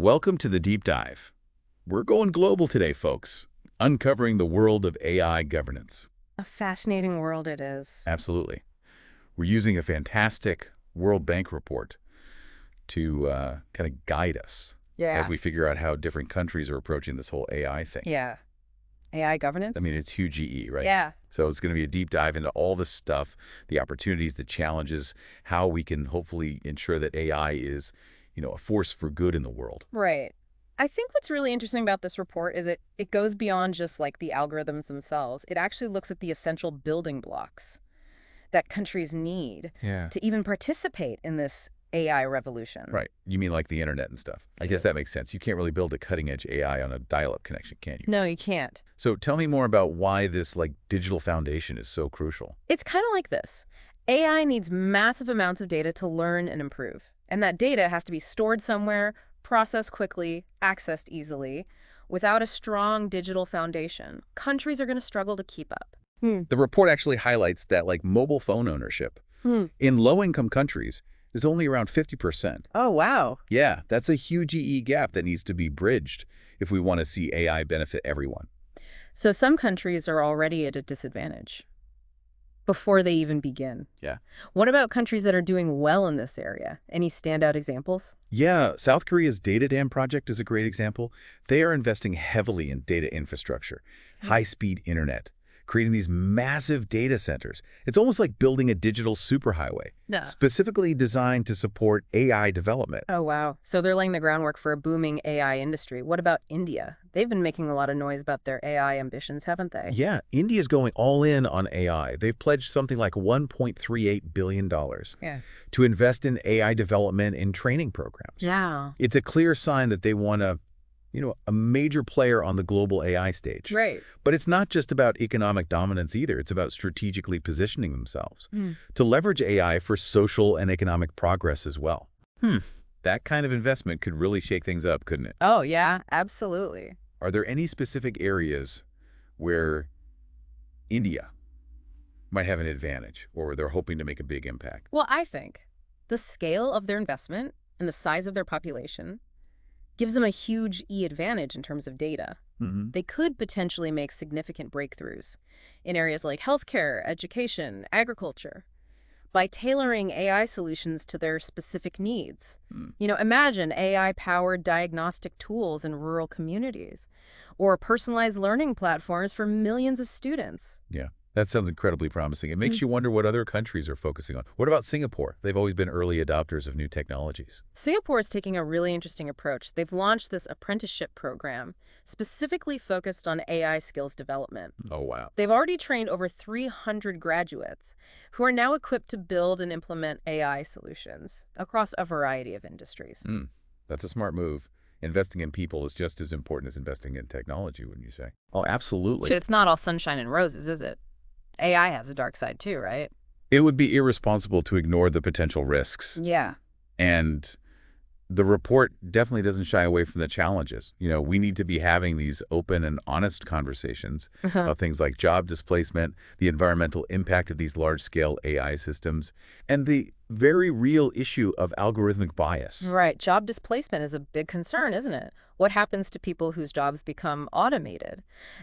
Welcome to the Deep Dive. We're going global today, folks, uncovering the world of AI governance. A fascinating world it is. Absolutely. We're using a fantastic World Bank report to kind of guide us as we figure out how different countries are approaching this whole AI thing. Yeah. AI governance? I mean, it's huge EE, right? Yeah. So it's going to be a deep dive into all this stuff, the opportunities, the challenges, how we can hopefully ensure that AI is, a force for good in the world. Right. I think what's really interesting about this report is it goes beyond just like the algorithms themselves. It actually looks at the essential building blocks that countries need to even participate in this AI revolution. Right. You mean like the internet and stuff. I guess that makes sense. You can't really build a cutting-edge AI on a dial-up connection, can you? No, you can't. So tell me more about why this digital foundation is so crucial. It's kind of like this. AI needs massive amounts of data to learn and improve. And that data has to be stored somewhere, processed quickly, accessed easily. Without a strong digital foundation, countries are going to struggle to keep up. The report actually highlights that mobile phone ownership in low-income countries is only around 50%. Oh, wow. Yeah, that's a huge EE gap that needs to be bridged if we want to see AI benefit everyone. So some countries are already at a disadvantage before they even begin. Yeah. What about countries that are doing well in this area? Any standout examples? Yeah, South Korea's Data Dam project is a great example. They are investing heavily in data infrastructure, high-speed internet, creating these massive data centers. It's almost like building a digital superhighway, specifically designed to support AI development. Oh, wow. So they're laying the groundwork for a booming AI industry. What about India? They've been making a lot of noise about their AI ambitions, haven't they? Yeah, India's going all in on AI. They've pledged something like $1.38 billion to invest in AI development and training programs. Yeah. It's a clear sign that they want to a major player on the global AI stage. Right. But it's not just about economic dominance either. It's about strategically positioning themselves to leverage AI for social and economic progress as well. That kind of investment could really shake things up, couldn't it? Oh, yeah, absolutely. Are there any specific areas where India might have an advantage or where they're hoping to make a big impact? Well, I think the scale of their investment and the size of their population gives them a huge advantage in terms of data. They could potentially make significant breakthroughs in areas like healthcare, education, agriculture, by tailoring AI solutions to their specific needs. Imagine AI-powered diagnostic tools in rural communities or personalized learning platforms for millions of students. Yeah. That sounds incredibly promising. It makes you wonder what other countries are focusing on. What about Singapore? They've always been early adopters of new technologies. Singapore is taking a really interesting approach. They've launched this apprenticeship program specifically focused on AI skills development. Oh, wow. They've already trained over 300 graduates who are now equipped to build and implement AI solutions across a variety of industries. That's a smart move. Investing in people is just as important as investing in technology, wouldn't you say? Oh, absolutely. So it's not all sunshine and roses, is it? AI has a dark side too, right? It would be irresponsible to ignore the potential risks. Yeah. And the report definitely doesn't shy away from the challenges. We need to be having these open and honest conversations about things like job displacement, the environmental impact of these large-scale AI systems, and the very real issue of algorithmic bias. Right. Job displacement is a big concern, isn't it? What happens to people whose jobs become automated?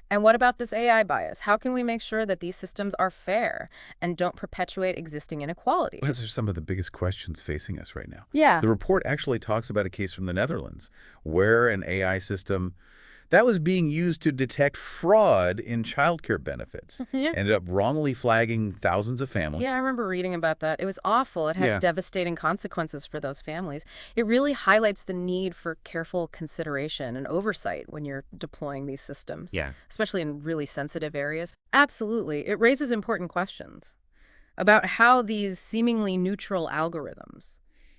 And what about this AI bias? How can we make sure that these systems are fair and don't perpetuate existing inequalities? Those are some of the biggest questions facing us right now. Yeah. The report actually talks about a case from the Netherlands where an AI system that was being used to detect fraud in childcare benefits ended up wrongly flagging thousands of families. Yeah, I remember reading about that. It was awful. It had devastating consequences for those families. It really highlights the need for careful consideration and oversight when you're deploying these systems, especially in really sensitive areas. Absolutely. It raises important questions about how these seemingly neutral algorithms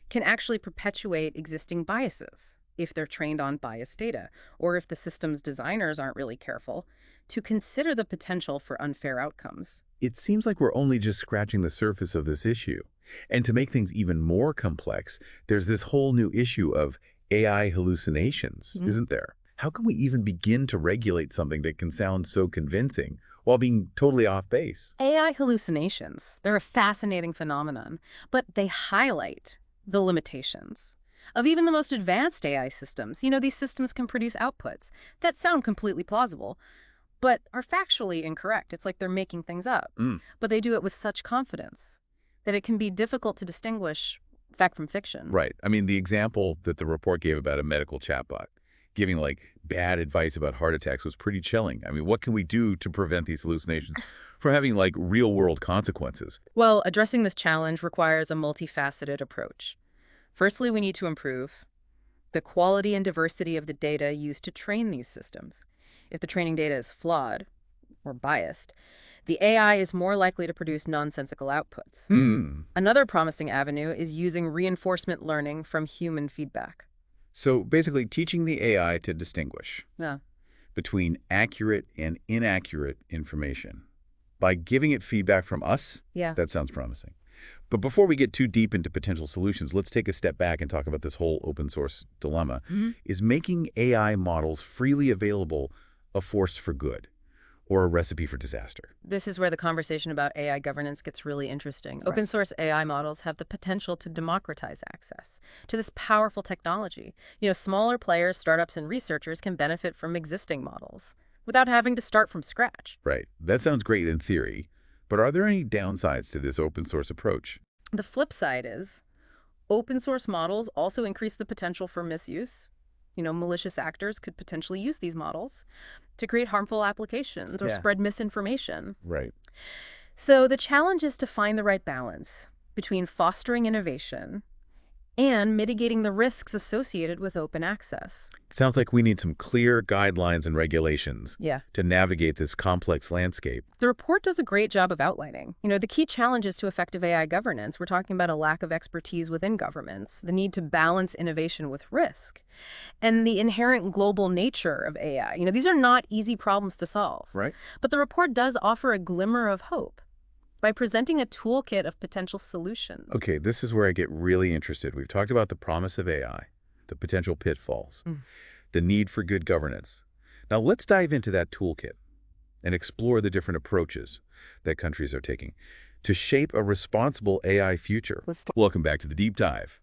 can actually perpetuate existing biases if they're trained on biased data, or if the system's designers aren't really careful to consider the potential for unfair outcomes. It seems like we're only just scratching the surface of this issue. And to make things even more complex, there's this whole new issue of AI hallucinations, isn't there? How can we even begin to regulate something that can sound so convincing while being totally off base? AI hallucinations, they're a fascinating phenomenon, but they highlight the limitations of even the most advanced AI systems. These systems can produce outputs that sound completely plausible, but are factually incorrect. It's like they're making things up. But they do it with such confidence that it can be difficult to distinguish fact from fiction. Right. I mean, the example that the report gave about a medical chatbot giving like bad advice about heart attacks was pretty chilling. I mean, what can we do to prevent these hallucinations from having like real world consequences? Well, addressing this challenge requires a multifaceted approach. Firstly, we need to improve the quality and diversity of the data used to train these systems. If the training data is flawed or biased, the AI is more likely to produce nonsensical outputs. Another promising avenue is using reinforcement learning from human feedback. So basically teaching the AI to distinguish between accurate and inaccurate information by giving it feedback from us. That sounds promising. But before we get too deep into potential solutions, let's take a step back and talk about this whole open source dilemma. Is making AI models freely available a force for good or a recipe for disaster? This is where the conversation about AI governance gets really interesting. Open source AI models have the potential to democratize access to this powerful technology. Smaller players, startups, and researchers can benefit from existing models without having to start from scratch. Right. That sounds great in theory, but are there any downsides to this open source approach? The flip side is open source models also increase the potential for misuse. Malicious actors could potentially use these models to create harmful applications or spread misinformation. Right. So the challenge is to find the right balance between fostering innovation and mitigating the risks associated with open access. Sounds like we need some clear guidelines and regulations to navigate this complex landscape. The report does a great job of outlining. The key challenges to effective AI governance. We're talking about a lack of expertise within governments, the need to balance innovation with risk, and the inherent global nature of AI. These are not easy problems to solve. Right. But the report does offer a glimmer of hope by presenting a toolkit of potential solutions. Okay, this is where I get really interested. We've talked about the promise of AI, the potential pitfalls, the need for good governance. Now let's dive into that toolkit and explore the different approaches that countries are taking to shape a responsible AI future. Welcome back to the deep dive.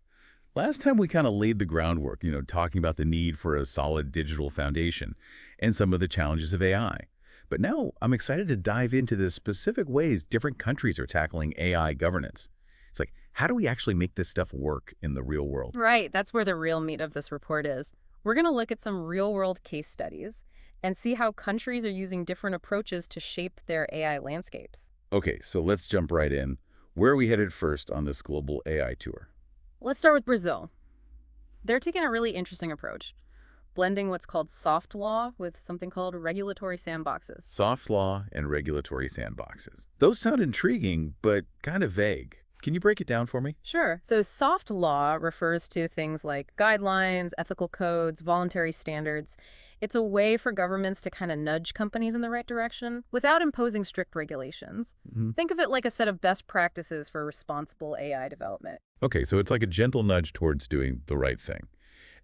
Last time we kind of laid the groundwork, talking about the need for a solid digital foundation and some of the challenges of AI. But now I'm excited to dive into the specific ways different countries are tackling AI governance. It's like, how do we actually make this stuff work in the real world? Right. That's where the real meat of this report is. We're going to look at some real-world case studies and see how countries are using different approaches to shape their AI landscapes. Okay, so let's jump right in. Where are we headed first on this global AI tour? Let's start with Brazil. They're taking a really interesting approach, blending what's called soft law with something called regulatory sandboxes. Soft law and regulatory sandboxes. Those sound intriguing, but kind of vague. Can you break it down for me? Sure. So soft law refers to things like guidelines, ethical codes, voluntary standards. It's a way for governments to kind of nudge companies in the right direction without imposing strict regulations. Think of it like a set of best practices for responsible AI development. Okay, so it's like a gentle nudge towards doing the right thing.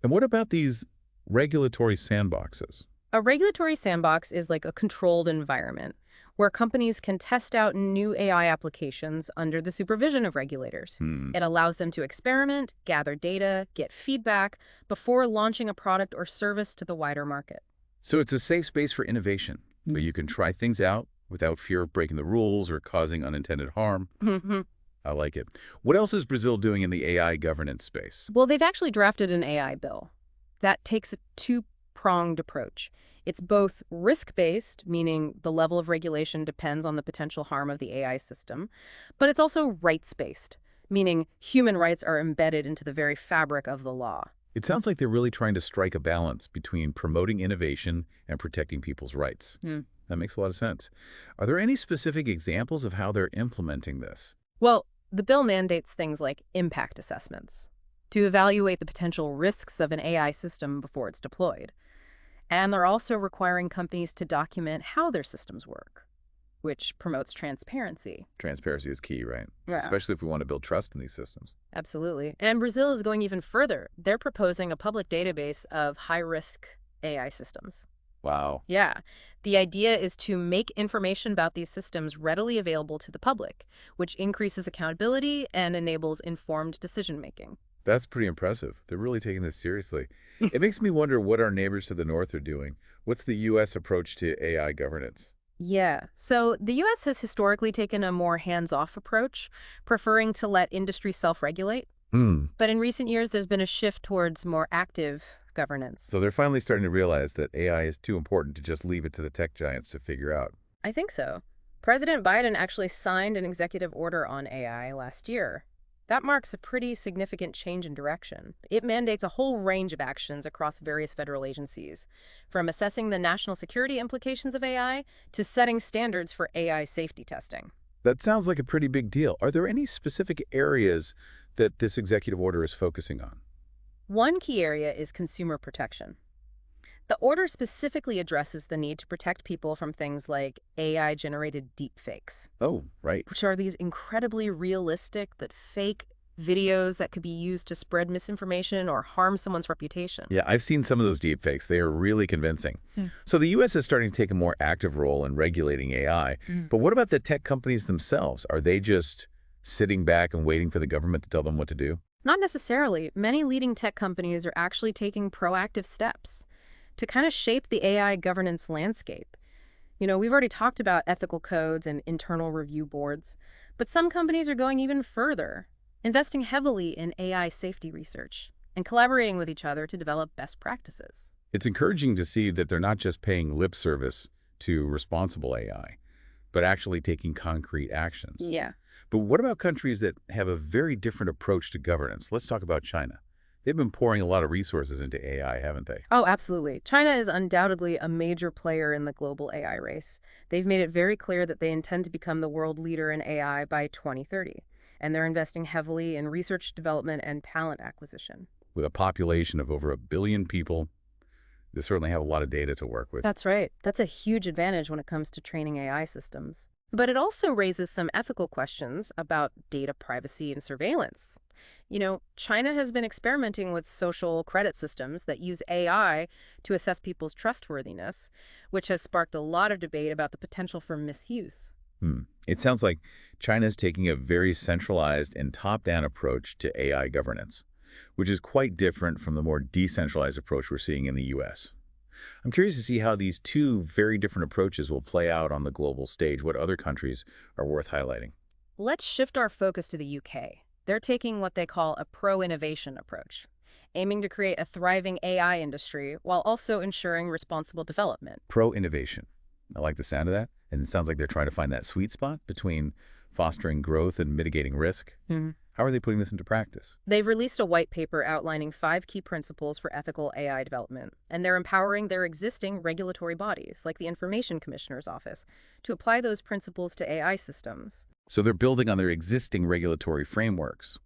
And what about these regulatory sandboxes? A regulatory sandbox is like a controlled environment where companies can test out new AI applications under the supervision of regulators. It allows them to experiment, gather data, get feedback before launching a product or service to the wider market. So it's a safe space for innovation, but you can try things out without fear of breaking the rules or causing unintended harm. I like it. What else is Brazil doing in the AI governance space? Well, they've actually drafted an AI bill that takes a two-pronged approach. It's both risk-based, meaning the level of regulation depends on the potential harm of the AI system, but it's also rights-based, meaning human rights are embedded into the very fabric of the law. It sounds like they're really trying to strike a balance between promoting innovation and protecting people's rights. That makes a lot of sense. Are there any specific examples of how they're implementing this? Well, the bill mandates things like impact assessments to evaluate the potential risks of an AI system before it's deployed. And they're also requiring companies to document how their systems work, which promotes transparency. Transparency is key, right? Yeah. Especially if we want to build trust in these systems. Absolutely. And Brazil is going even further. They're proposing a public database of high-risk AI systems. Wow. Yeah. The idea is to make information about these systems readily available to the public, which increases accountability and enables informed decision-making. That's pretty impressive. They're really taking this seriously. It makes me wonder what our neighbors to the north are doing. What's the U.S. approach to AI governance? Yeah. So the U.S. has historically taken a more hands-off approach, preferring to let industry self-regulate. Hmm. But in recent years, there's been a shift towards more active governance. So they're finally starting to realize that AI is too important to just leave it to the tech giants to figure out. I think so. President Biden actually signed an executive order on AI last year. That marks a pretty significant change in direction. It mandates a whole range of actions across various federal agencies, from assessing the national security implications of AI to setting standards for AI safety testing. That sounds like a pretty big deal. Are there any specific areas that this executive order is focusing on? One key area is consumer protection. The order specifically addresses the need to protect people from things like AI-generated deepfakes, Oh, right. which are these incredibly realistic but fake videos that could be used to spread misinformation or harm someone's reputation. Yeah, I've seen some of those deepfakes. They are really convincing. So the U.S. is starting to take a more active role in regulating AI. But what about the tech companies themselves? Are they just sitting back and waiting for the government to tell them what to do? Not necessarily. Many leading tech companies are actually taking proactive steps to kind of shape the AI governance landscape. We've already talked about ethical codes and internal review boards, but some companies are going even further, investing heavily in AI safety research and collaborating with each other to develop best practices. It's encouraging to see that they're not just paying lip service to responsible AI, but actually taking concrete actions. Yeah. But what about countries that have a very different approach to governance? Let's talk about China. They've been pouring a lot of resources into AI, haven't they? Oh, absolutely. China is undoubtedly a major player in the global AI race. They've made it very clear that they intend to become the world leader in AI by 2030, and they're investing heavily in research development and talent acquisition. With a population of over 1 billion people, they certainly have a lot of data to work with. That's right. That's a huge advantage when it comes to training AI systems. But it also raises some ethical questions about data privacy and surveillance. China has been experimenting with social credit systems that use AI to assess people's trustworthiness, which has sparked a lot of debate about the potential for misuse. It sounds like China's taking a very centralized and top-down approach to AI governance, which is quite different from the more decentralized approach we're seeing in the U.S. I'm curious to see how these two very different approaches will play out on the global stage. What other countries are worth highlighting? Let's shift our focus to the UK. They're taking what they call a pro-innovation approach, aiming to create a thriving AI industry while also ensuring responsible development. Pro-innovation. I like the sound of that. And it sounds like they're trying to find that sweet spot between fostering growth and mitigating risk. How are they putting this into practice? They've released a white paper outlining 5 key principles for ethical AI development, and they're empowering their existing regulatory bodies, like the Information Commissioner's Office, to apply those principles to AI systems. So they're building on their existing regulatory frameworks,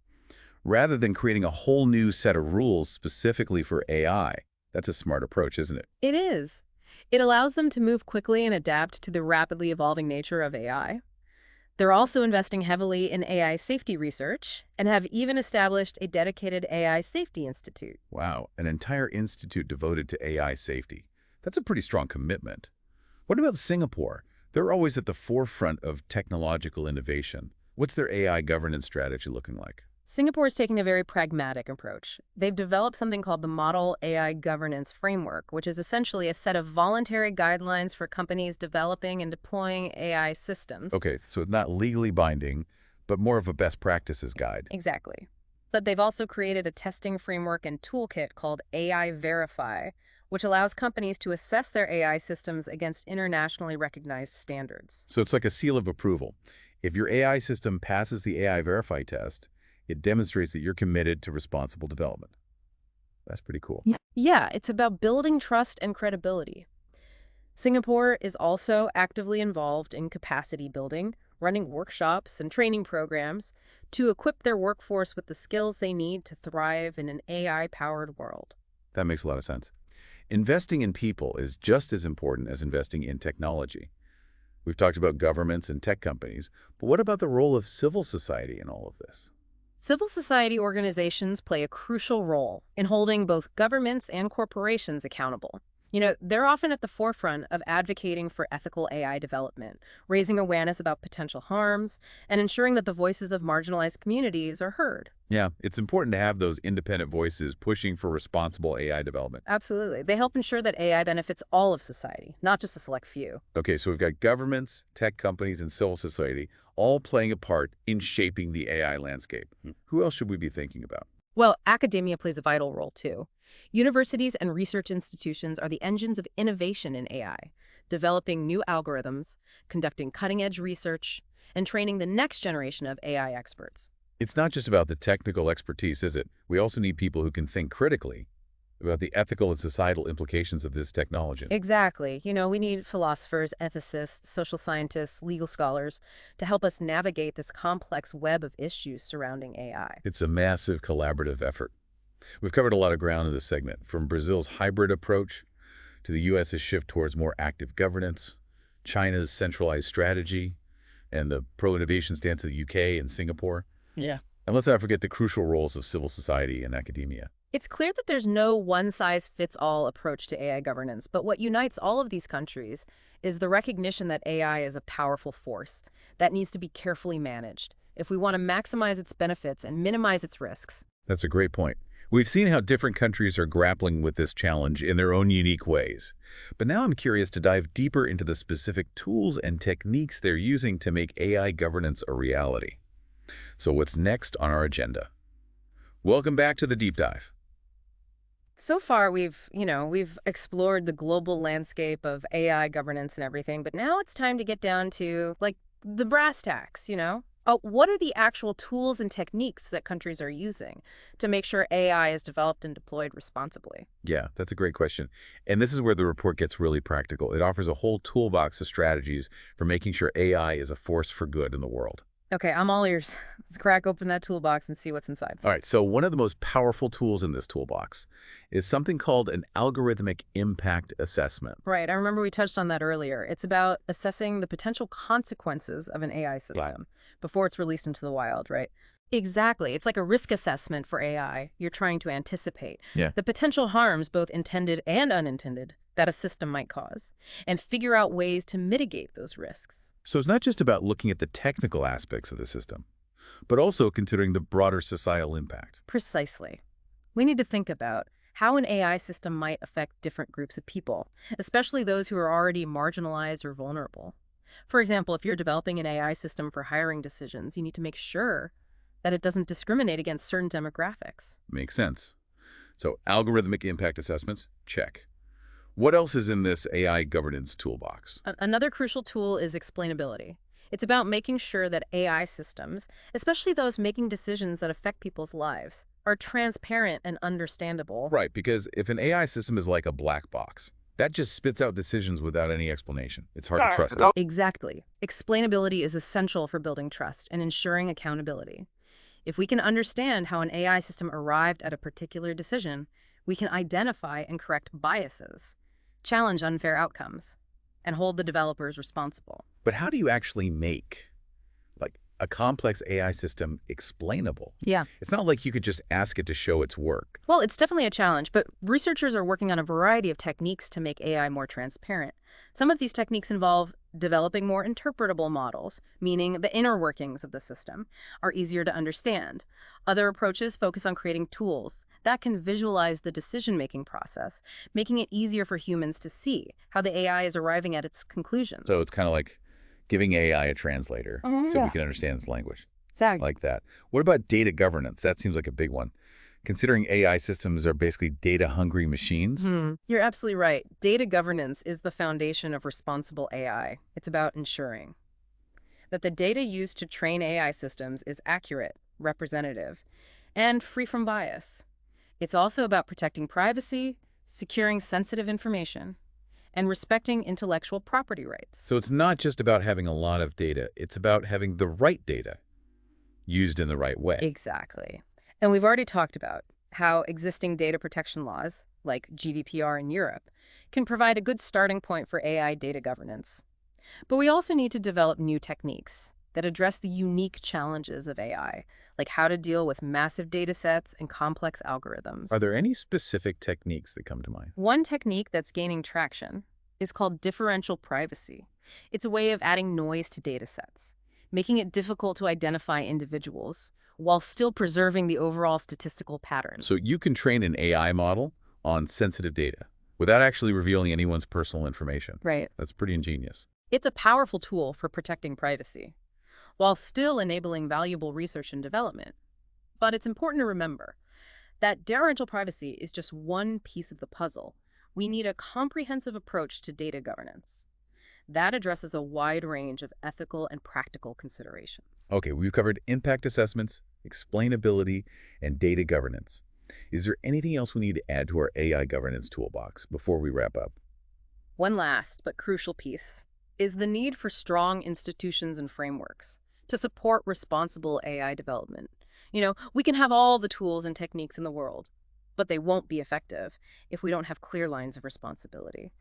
rather than creating a whole new set of rules specifically for AI. That's a smart approach, isn't it? It is. It allows them to move quickly and adapt to the rapidly evolving nature of AI. They're also investing heavily in AI safety research and have even established a dedicated AI Safety Institute. Wow, an entire institute devoted to AI safety. That's a pretty strong commitment. What about Singapore? They're always at the forefront of technological innovation. What's their AI governance strategy looking like? Singapore is taking a very pragmatic approach. They've developed something called the Model AI Governance Framework, which is essentially a set of voluntary guidelines for companies developing and deploying AI systems. Okay, so it's not legally binding, but more of a best practices guide. Exactly. But they've also created a testing framework and toolkit called AI Verify, which allows companies to assess their AI systems against internationally recognized standards. So it's like a seal of approval. If your AI system passes the AI Verify test, it demonstrates that you're committed to responsible development. That's pretty cool. Yeah, it's about building trust and credibility. Singapore is also actively involved in capacity building, running workshops and training programs to equip their workforce with the skills they need to thrive in an AI-powered world. That makes a lot of sense. Investing in people is just as important as investing in technology. We've talked about governments and tech companies, but what about the role of civil society in all of this? Civil society organizations play a crucial role in holding both governments and corporations accountable. They're often at the forefront of advocating for ethical AI development, raising awareness about potential harms, and ensuring that the voices of marginalized communities are heard. Yeah, it's important to have those independent voices pushing for responsible AI development. Absolutely. They help ensure that AI benefits all of society, not just a select few. Okay, so we've got governments, tech companies, and civil society all playing a part in shaping the AI landscape. Who else should we be thinking about? Well, academia plays a vital role, too. Universities and research institutions are the engines of innovation in AI, developing new algorithms, conducting cutting-edge research, and training the next generation of AI experts. It's not just about the technical expertise, is it? We also need people who can think critically about the ethical and societal implications of this technology. Exactly. We need philosophers, ethicists, social scientists, legal scholars to help us navigate this complex web of issues surrounding AI. It's a massive collaborative effort. We've covered a lot of ground in this segment, from Brazil's hybrid approach to the U.S.'s shift towards more active governance, China's centralized strategy, and the pro-innovation stance of the UK and Singapore. Yeah. And let's not forget the crucial roles of civil society and academia. It's clear that there's no one-size-fits-all approach to AI governance, but what unites all of these countries is the recognition that AI is a powerful force that needs to be carefully managed if we want to maximize its benefits and minimize its risks. That's a great point. We've seen how different countries are grappling with this challenge in their own unique ways. But now I'm curious to dive deeper into the specific tools and techniques they're using to make AI governance a reality. So what's next on our agenda? Welcome back to the Deep Dive. So far, we've explored the global landscape of AI governance and everything, but now it's time to get down to, the brass tacks. What are the actual tools and techniques that countries are using to make sure AI is developed and deployed responsibly? Yeah, that's a great question. And this is where the report gets really practical. It offers a whole toolbox of strategies for making sure AI is a force for good in the world. Okay, I'm all ears. Let's crack open that toolbox and see what's inside. All right, so one of the most powerful tools in this toolbox is something called an algorithmic impact assessment. Right, I remember we touched on that earlier. It's about assessing the potential consequences of an AI system before it's released into the wild, right? Exactly. It's like a risk assessment for AI. You're trying to anticipate the potential harms, both intended and unintended, that a system might cause, and figure out ways to mitigate those risks. So it's not just about looking at the technical aspects of the system, but also considering the broader societal impact. Precisely. We need to think about how an AI system might affect different groups of people, especially those who are already marginalized or vulnerable. For example, if you're developing an AI system for hiring decisions, you need to make sure that it doesn't discriminate against certain demographics. Makes sense. So algorithmic impact assessments, check. What else is in this AI governance toolbox? Another crucial tool is explainability. It's about making sure that AI systems, especially those making decisions that affect people's lives, are transparent and understandable. Right, because if an AI system is like a black box, that just spits out decisions without any explanation. It's hard to trust it. Exactly. Explainability is essential for building trust and ensuring accountability. If we can understand how an AI system arrived at a particular decision, we can identify and correct biases, challenge unfair outcomes, and hold the developers responsible. But how do you actually make a complex AI system explainable? Yeah. It's not like you could just ask it to show its work. Well, it's definitely a challenge, but researchers are working on a variety of techniques to make AI more transparent. Some of these techniques involve developing more interpretable models, meaning the inner workings of the system are easier to understand. Other approaches focus on creating tools that can visualize the decision-making process, making it easier for humans to see how the AI is arriving at its conclusions. So it's kind of like giving AI a translator so we can understand its language. Exactly. Like that. What about data governance? That seems like a big one. Considering AI systems are basically data-hungry machines. You're absolutely right. Data governance is the foundation of responsible AI. It's about ensuring that the data used to train AI systems is accurate, representative, and free from bias. It's also about protecting privacy, securing sensitive information, and respecting intellectual property rights. So it's not just about having a lot of data. It's about having the right data used in the right way. Exactly. And we've already talked about how existing data protection laws, like GDPR in Europe, can provide a good starting point for AI data governance. But we also need to develop new techniques that address the unique challenges of AI, like how to deal with massive data sets and complex Are algorithms. there any specific techniques that come to mind? One technique that's gaining traction is called differential privacy. It's a way of adding noise to data sets, making it difficult to identify individuals while still preserving the overall statistical pattern. So you can train an AI model on sensitive data without actually revealing anyone's personal information. Right. That's pretty ingenious. It's a powerful tool for protecting privacy, while still enabling valuable research and development. But it's important to remember that differential privacy is just one piece of the puzzle. We need a comprehensive approach to data governance that addresses a wide range of ethical and practical considerations. Okay, we've covered impact assessments, explainability, and data governance. Is there anything else we need to add to our AI governance toolbox before we wrap up? One last but crucial piece is the need for strong institutions and frameworks to support responsible AI development. We can have all the tools and techniques in the world, but they won't be effective if we don't have clear lines of responsibility,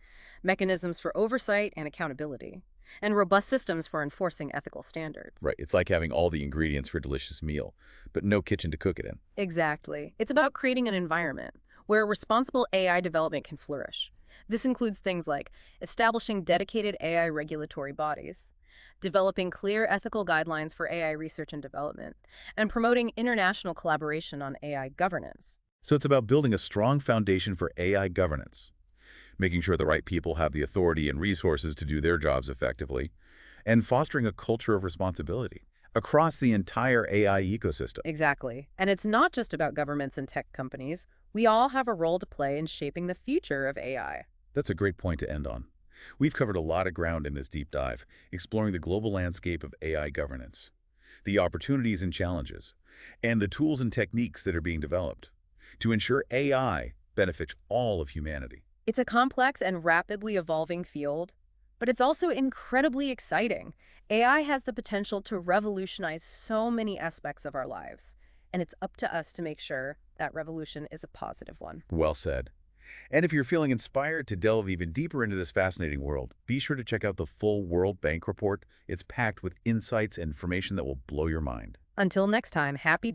mechanisms for oversight and accountability, and robust systems for enforcing ethical standards. Right, it's like having all the ingredients for a delicious meal, but no kitchen to cook it in. Exactly. It's about creating an environment where responsible AI development can flourish. This includes things like establishing dedicated AI regulatory bodies, developing clear ethical guidelines for AI research and development, and promoting international collaboration on AI governance. So it's about building a strong foundation for AI governance, making sure the right people have the authority and resources to do their jobs effectively, and fostering a culture of responsibility across the entire AI ecosystem. Exactly. And it's not just about governments and tech companies. We all have a role to play in shaping the future of AI. That's a great point to end on. We've covered a lot of ground in this deep dive, exploring the global landscape of AI governance, the opportunities and challenges, and the tools and techniques that are being developed to ensure AI benefits all of humanity. It's a complex and rapidly evolving field, but it's also incredibly exciting. AI has the potential to revolutionize so many aspects of our lives, and it's up to us to make sure that revolution is a positive one. Well said. And if you're feeling inspired to delve even deeper into this fascinating world, be sure to check out the full World Bank report. It's packed with insights and information that will blow your mind. Until next time, happy